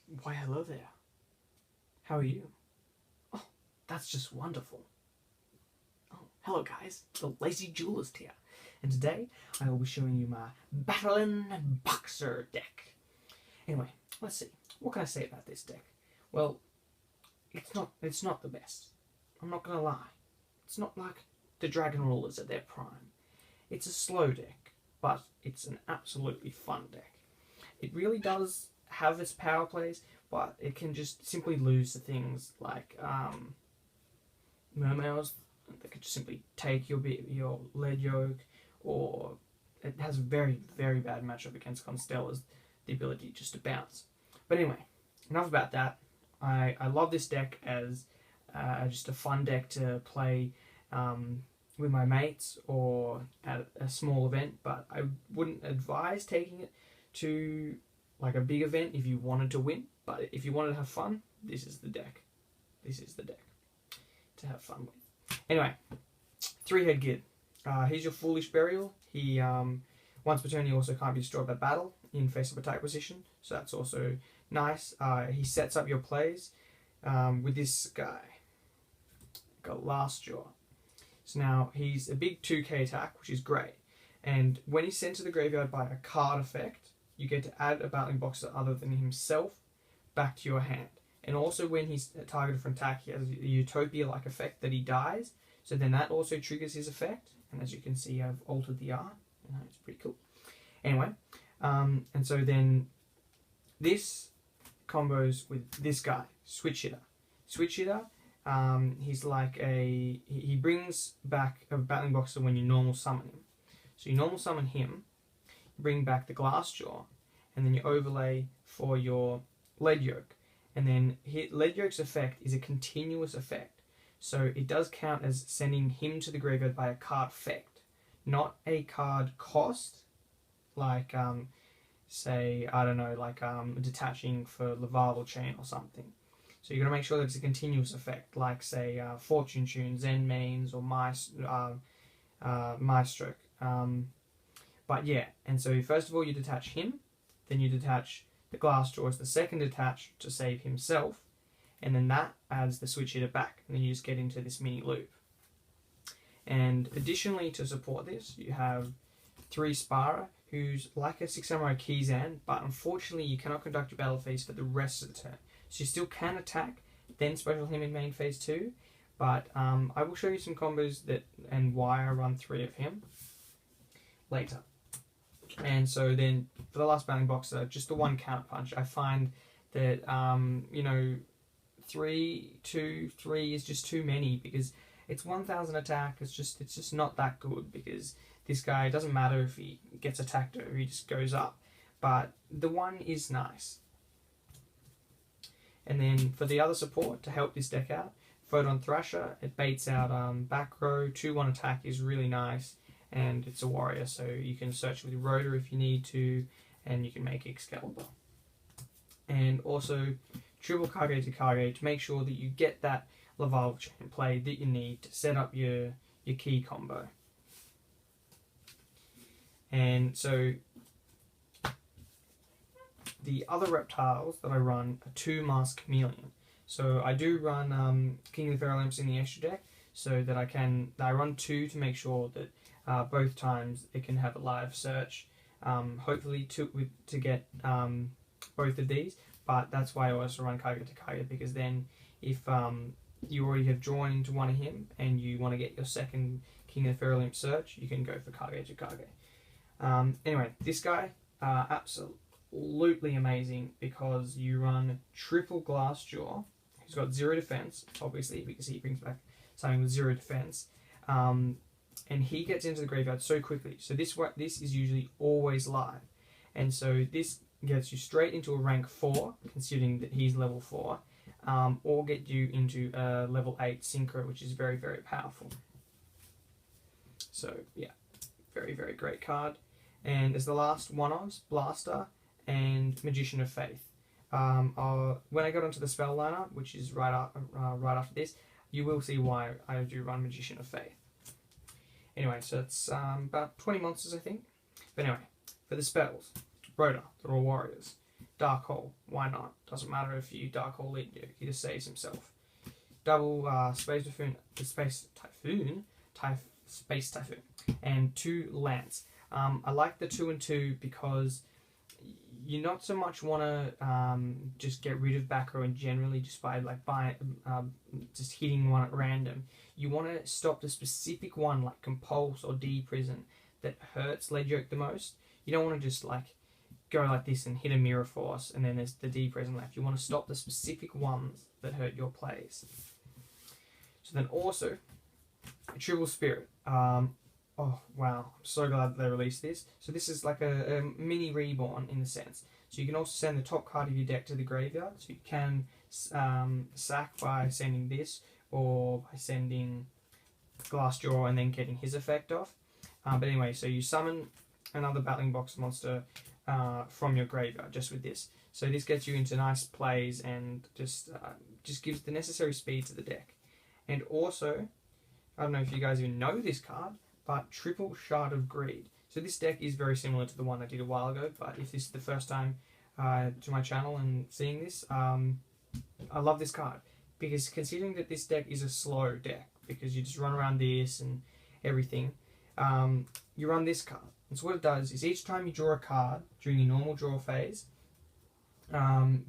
Why, hello there. How are you? Oh, that's just wonderful. Oh, hello guys, the Lazy Duelist here. And today, I will be showing you my Battlin Boxer deck. Anyway, let's see. What can I say about this deck? Well, it's not the best. I'm not gonna lie. It's not like the Dragon Rulers at their prime. It's a slow deck, but it's an absolutely fun deck. It really does have its power plays, but it can just simply lose to things like Mermails. They could just simply take your lead yoke, or it has a very, very bad matchup against Constellas, the ability just to bounce. But anyway, enough about that. I love this deck as just a fun deck to play with my mates or at a small event, but I wouldn't advise taking it to like a big event if you wanted to win. But if you wanted to have fun, this is the deck. This is the deck to have fun with. Anyway, 3-head Gid. He's your Foolish Burial. He once per turn he also can't be destroyed by battle in face-up attack position, so that's also nice. He sets up your plays with this guy. Got Last Jaw. So now he's a big 2k attack, which is great. And when he's sent to the graveyard by a card effect, you get to add a Battlin Boxer other than himself back to your hand. And also when he's targeted for an attack, he has a Utopia-like effect that he dies. So then that also triggers his effect. And as you can see, I've altered the art. It's pretty cool. Anyway, and so then this combos with this guy, Switch Hitter. Switch Hitter, he's like he brings back a Battlin Boxer when you normal summon him. So you normal summon him, bring back the Glassjaw, and then you overlay for your Lead Yoke. And then Lead Yoke's effect is a continuous effect. So it does count as sending him to the graveyard by a card effect, not a card cost, like, say, I don't know, like detaching for Laval Chain or something. So you're going to make sure that it's a continuous effect, like, say, Fortune Tune, Zen Mains, or Maestroke. But yeah, and so first of all you detach him, then you detach the Glassjaw as the second detach to save himself, and then that adds the Switch Hitter back, and then you just get into this mini loop. And additionally to support this, you have 3 Spara, who's like a 6 Samurai Kizan, but unfortunately you cannot conduct your battle phase for the rest of the turn. So you still can attack, then special him in main phase 2, but I will show you some combos and why I run 3 of him later. And so then for the last Battlin Boxer, just the one counter punch. I find that 3, 2, 3 is just too many because it's 1000 attack. It's just not that good because this guy, it doesn't matter if he gets attacked or he just goes up. But the one is nice. And then for the other support to help this deck out, Photon Thrasher, it baits out back row. 2-1 attack is really nice. And it's a warrior, so you can search with Rotor if you need to, and you can make Excalibur. And also triple Kage to Kage to make sure that you get that Laval Chain play that you need to set up your key combo. And so the other reptiles that I run are 2 Masked Chameleon. So I do run King of the Feral Imps in the extra deck, so that I run 2 to make sure that both times it can have a live search, hopefully to get both of these, but that's why I also run Kage to Kage, because then if you already have drawn into one of him and you want to get your second King of the Feral Imp search, you can go for Kage to Kage. Anyway, this guy, absolutely amazing because you run triple Glassjaw. He's got 0 defense, obviously, because he brings back something with 0 defense. And he gets into the graveyard so quickly. So this is usually always live. And so this gets you straight into a rank 4, considering that he's level 4, or get you into a level 8 Synchro, which is very, very powerful. So yeah, very, very great card. And as the last one-offs, Blaster and Magician of Faith. When I got onto the spell lineup, which is right after this, you will see why I do run Magician of Faith. Anyway, so it's about 20 monsters, I think. But anyway, for the spells, Rotor, they're all warriors. Dark Hole. Why not? Doesn't matter if you Dark Hole Lead Yoke, he just saves himself. Double Space Typhoon, Space Typhoon, and 2 Lance. I like the 2 and 2 because you not so much want to just get rid of back row and generally just by just hitting one at random. You want to stop the specific one like Compulse or D-Prison that hurts lead yoke the most. You don't want to just like go like this and hit a Mirror Force and then there's the D-Prison left. You want to stop the specific ones that hurt your plays. So then also a Triple Spirit. Oh wow, I'm so glad they released this. So this is like a mini reborn in a sense. So you can also send the top card of your deck to the graveyard. So you can sack by sending this or by sending Glassjaw and then getting his effect off. But anyway, so you summon another Battlin Boxer monster from your graveyard just with this. So this gets you into nice plays and just gives the necessary speed to the deck. And also, I don't know if you guys even know this card, but Triple Shard of Greed. So this deck is very similar to the one I did a while ago, but if this is the first time to my channel and seeing this, I love this card. Because considering that this deck is a slow deck, because you just run around this and everything, you run this card. And so what it does is each time you draw a card during your normal draw phase,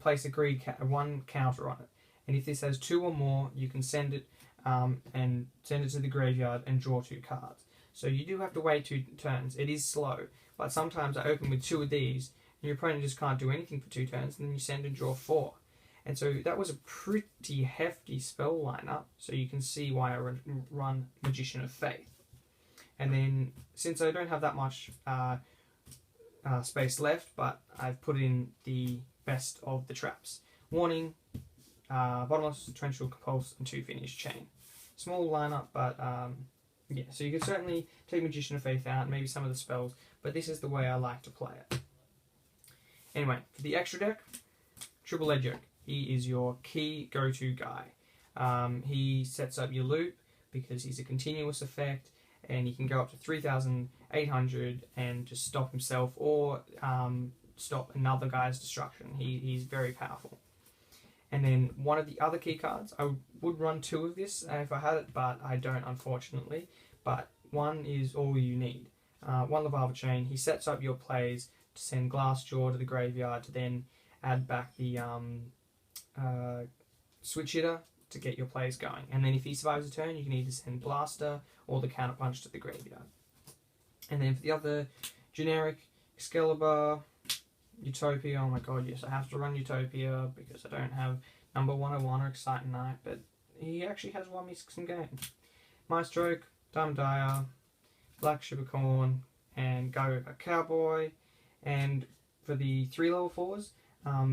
place a greed one counter on it. And if this has 2 or more, you can send it and send it to the graveyard and draw 2 cards. So you do have to wait 2 turns. It is slow, but sometimes I open with 2 of these, and your opponent just can't do anything for 2 turns, and then you send and draw 4. And so that was a pretty hefty spell lineup, so you can see why I run Magician of Faith. And then, since I don't have that much space left, but I've put in the best of the traps. Warning, Bottomless, Torrential, Compulse, and 2 Finish Chain. Small lineup, but yeah, so you can certainly take Magician of Faith out, maybe some of the spells, but this is the way I like to play it. Anyway, for the extra deck, Triple Lead Yoke. He is your key go-to guy. He sets up your loop because he's a continuous effect, and he can go up to 3,800 and just stop himself or stop another guy's destruction. He's very powerful. And then one of the other key cards, I would run 2 of this if I had it, but I don't, unfortunately. But 1 is all you need. 1 Lava Chain. He sets up your plays to send Glassjaw to the graveyard to then add back the Switch Hitter to get your plays going. And then if he survives a turn, you can either send Blaster or the Counterpunch to the graveyard. And then for the other generic, Excalibur, Utopia, oh my god, yes, I have to run Utopia because I don't have number 101 or Exciting Knight, but he actually has won me some games. Maestroke, Dumb Dire, Black Sugarcorn, and Gaga Cowboy. And for the 3 level 4s,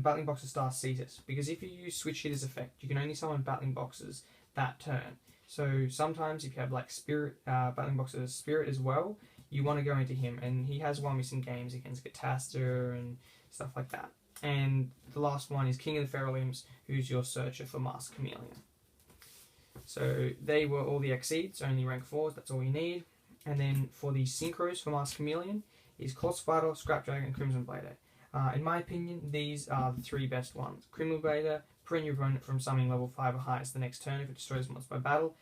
Battlin Boxer Star Cetus, because if you use Switch Hitter's effect, you can only summon Battlin Boxers that turn. So sometimes if you have like Spirit, Battlin Boxer Spirit as well, you want to go into him, and he has won me some games against Gataster and stuff like that. And the last one is King of the Feral Limbs, who's your searcher for Masked Chameleon. So they were all the Exceeds, only rank 4s, that's all you need. And then for the Synchros for Masked Chameleon is Colossal Fighter, Scrapdragon, and Crimson Blader. In my opinion, these are the 3 best ones. Crimson Blader, prevent your opponent from summoning level 5 or highest the next turn if it destroys monsters by battle.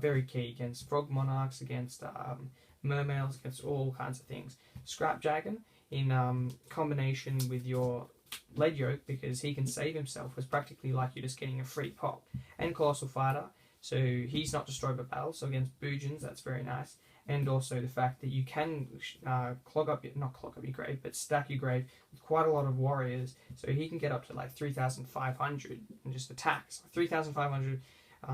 Very key against Frog Monarchs, against Mermails, against all kinds of things. Scrapdragon, in combination with your Lead Yoke, because he can save himself, was practically like you're just getting a free pop. And Colossal Fighter, so he's not destroyed by battle, so against Boojins, that's very nice. And also the fact that you can not clog up your grave, but stack your grave with quite a lot of warriors, so he can get up to like 3,500 and just attacks. 3,500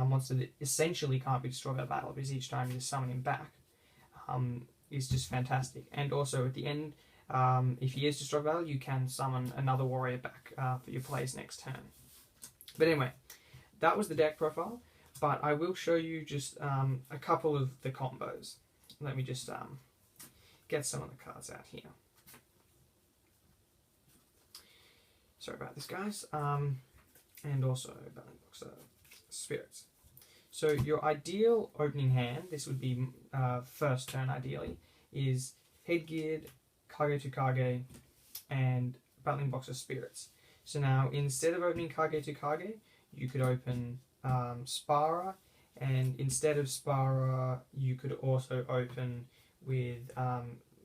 monster that essentially can't be destroyed by battle, because each time you just summon him back is just fantastic. And also at the end, if he is destroyed by battle, you can summon another warrior back for your plays next turn. But anyway, that was the deck profile, but I will show you just a couple of the combos. Let me just get some of the cards out here. Sorry about this, guys. And also Battlin Boxer Spirits. So your ideal opening hand, this would be first turn ideally, is Headgeared, Kage to Kage, and Battlin Boxer Spirits. So now, instead of opening Kage to Kage, you could open Spara, and instead of Spara, you could also open with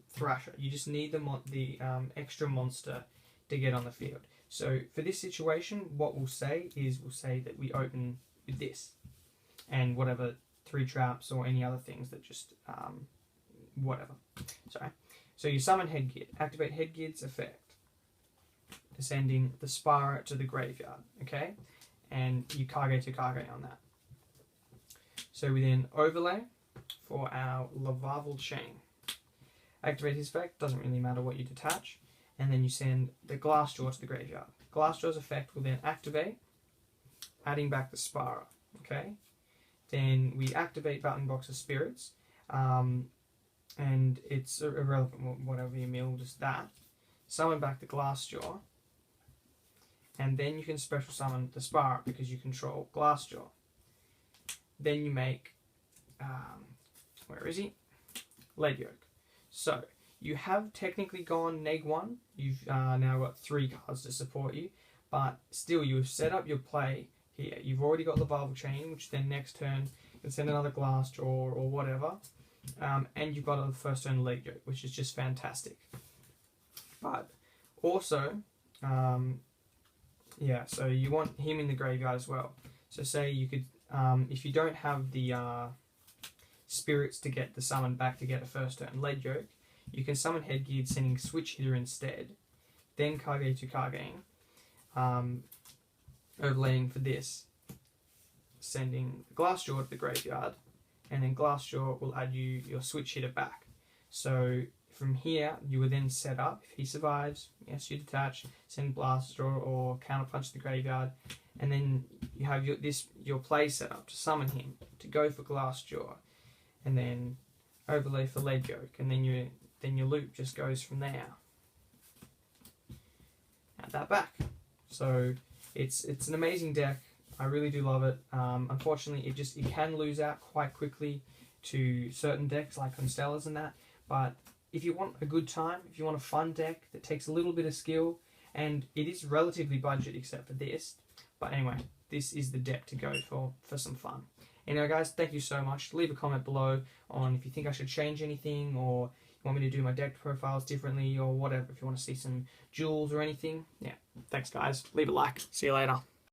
Thrasher. You just need the extra monster to get on the field. So for this situation, what we'll say is that we open with this, and whatever 3 traps or any other things that just whatever. Sorry. So you summon Headgear, activate Headgear's effect, sending the Spara to the graveyard. Okay, and you Kage to Kage on that. So we then overlay for our Lavarval Chain. Activate his effect, doesn't really matter what you detach, and then you send the Glassjaw to the graveyard. Glassjaw's effect will then activate, adding back the Spara. Okay, then we activate Battlin Boxer Spirits, and it's irrelevant whatever you mill, just that. Summon back the Glassjaw, and then you can special summon the Spara because you control Glassjaw. Then you make, where is he? Lead Yoke. So, you have technically gone neg 1, you've now got 3 cards to support you, but still you've set up your play here. You've already got the Lavarval Chain, which then next turn you can send another Glassjaw or whatever, and you've got a first turn Lead Yoke, which is just fantastic. But also, yeah, so you want him in the graveyard as well. So say you could, if you don't have the spirits to get the summon back to get a first turn Lead Yoke, you can summon Headgear, sending Switch Hitter instead, then Kage to Kage, overlaying for this, sending Glassjaw to the graveyard, and then Glassjaw will add you your Switch Hitter back. So from here, you will then set up, if he survives, yes, you detach, send Glassjaw or Counterpunch to the graveyard, and then you have your play set up to summon him, to go for Glassjaw, and then overlay for Lead Yoke, and then your loop just goes from there. Add that back. So it's an amazing deck. I really do love it. Unfortunately, it can lose out quite quickly to certain decks like Constellas and that. But if you want a good time, if you want a fun deck that takes a little bit of skill, and it is relatively budget except for this. But anyway, this is the deck to go for some fun. Anyway guys, thank you so much. Leave a comment below on if you think I should change anything, or you want me to do my deck profiles differently, or whatever. If you want to see some duels or anything. Yeah, thanks guys. Leave a like. See you later.